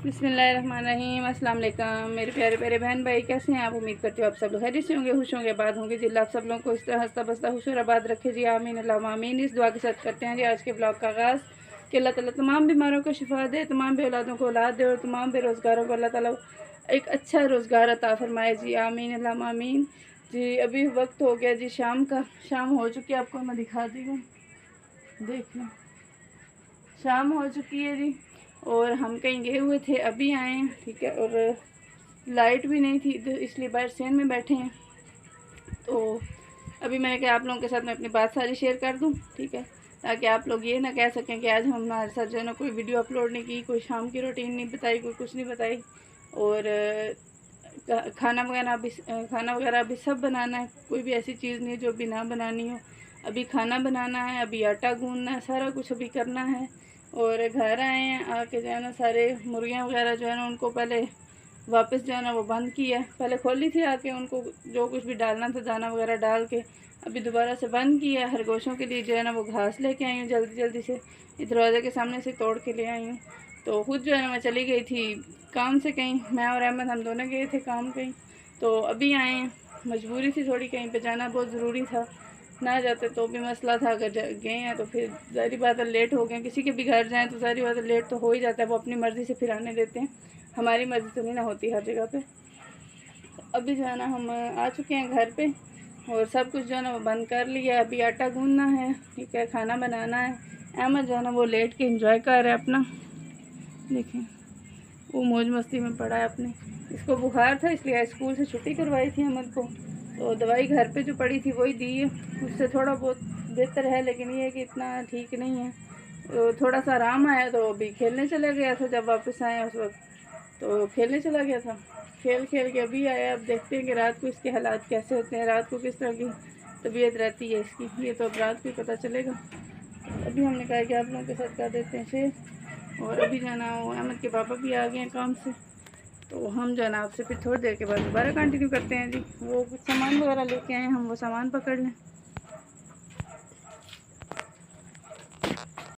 बिस्मिल्लाहिर्रहमानिर्रहीम। अस्सलाम वालेकुम मेरे प्यारे प्यारे बहन भाई, कैसे हैं आप? उम्मीद करती हूँ आप सब लोग खैरियत से होंगे, खुश होंगे, आबाद होंगे। जी अल्लाह आप सब लोगों को इस तरह हंसता बसता खुश और आबाद रखे जी, आमीन अल्लाहुम्मा आमीन। इस दुआ के साथ करते हैं जी आज के ब्लॉग का आगाज़ कि अल्लाह ताला तमाम बीमारों को शिफा दे, तमाम बे औलादों को औलाद दे और तमाम बेरोज़गारों को अल्लाह ताला एक अच्छा रोज़गार अता फरमाए जी, आमीन अल्लाहुम्मा आमीन। जी अभी वक्त हो गया जी शाम का, शाम हो चुकी है, आपको मैं दिखा दी हूँ, देख लें शाम हो चुकी है जी। और हम कहीं गए हुए थे, अभी आए हैं, ठीक है। और लाइट भी नहीं थी तो इसलिए बाहर सेन में बैठे हैं। तो अभी मैंने कहा आप लोगों के साथ मैं अपनी बात सारी शेयर कर दूं, ठीक है, ताकि आप लोग ये ना कह सकें कि आज हमारे साथ जो है ना कोई वीडियो अपलोड नहीं की, कोई शाम की रूटीन नहीं बताई, कोई कुछ नहीं बताई। और खाना वगैरह अभी सब बनाना है, कोई भी ऐसी चीज़ नहीं है जो अभी ना बनानी हो। अभी खाना बनाना है, अभी आटा गूंदना है, सारा कुछ अभी करना है। और घर आए हैं, आके जो है ना सारे मुर्गियाँ वगैरह जो है ना उनको पहले वापस जो है ना वो बंद किया है। पहले खोली थी आके, उनको जो कुछ भी डालना था दाना वगैरह डाल के, अभी दोबारा से बंद किया है। खरगोशों के लिए जो है ना वो घास लेके आई हूँ, जल्दी जल्दी से दरवाज़े के सामने से तोड़ के ले आई हूँ। तो खुद जो है ना मैं चली गई थी काम से कहीं, मैं और अहमद हम दोनों गए थे काम कहीं। तो अभी आए हैं, मजबूरी थी थोड़ी, कहीं पे जाना बहुत ज़रूरी था, ना जाते तो भी मसला था। अगर गए हैं तो फिर ज़ाहिर बात है लेट हो गए, किसी के भी घर जाएँ तो ज़ाहिर बात है लेट तो हो ही जाता है, वो अपनी मर्ज़ी से फिर आने देते हैं, हमारी मर्ज़ी तो नहीं ना होती हर जगह पे। अभी जो है ना हम आ चुके हैं घर पे और सब कुछ जो है ना वो बंद कर लिया है। अभी आटा गूंदना है, ठीक है, खाना बनाना है। अहमद जो है ना वो लेट के एंजॉय कर रहा है अपना, देखें वो मौज मस्ती में पड़ा है अपने। इसको बुखार था इसलिए स्कूल से छुट्टी करवाई थी अहमद को, तो दवाई घर पे जो पड़ी थी वही दी है, उससे थोड़ा बहुत बेहतर है, लेकिन ये है कि इतना ठीक नहीं है। तो थोड़ा सा आराम आया तो अभी खेलने चला गया था, जब वापस आए उस वक्त तो खेलने चला गया था, खेल खेल के अभी आया। अब देखते हैं कि रात को इसके हालात कैसे होते हैं, रात को किस तरह की तबीयत रहती है इसकी, ये तो अब रात को ही पता चलेगा। अभी हमने कहा कि आप लोगों के साथ कर देते हैं शेयर। और अभी जो है ना वो अहमद के पापा भी आ गए हैं काम से, तो हम जो है ना आपसे फिर थोड़ी देर के बाद दोबारा कंटिन्यू करते हैं जी। वो कुछ सामान वगैरह लेके आए हैं, हम वो सामान पकड़ लें।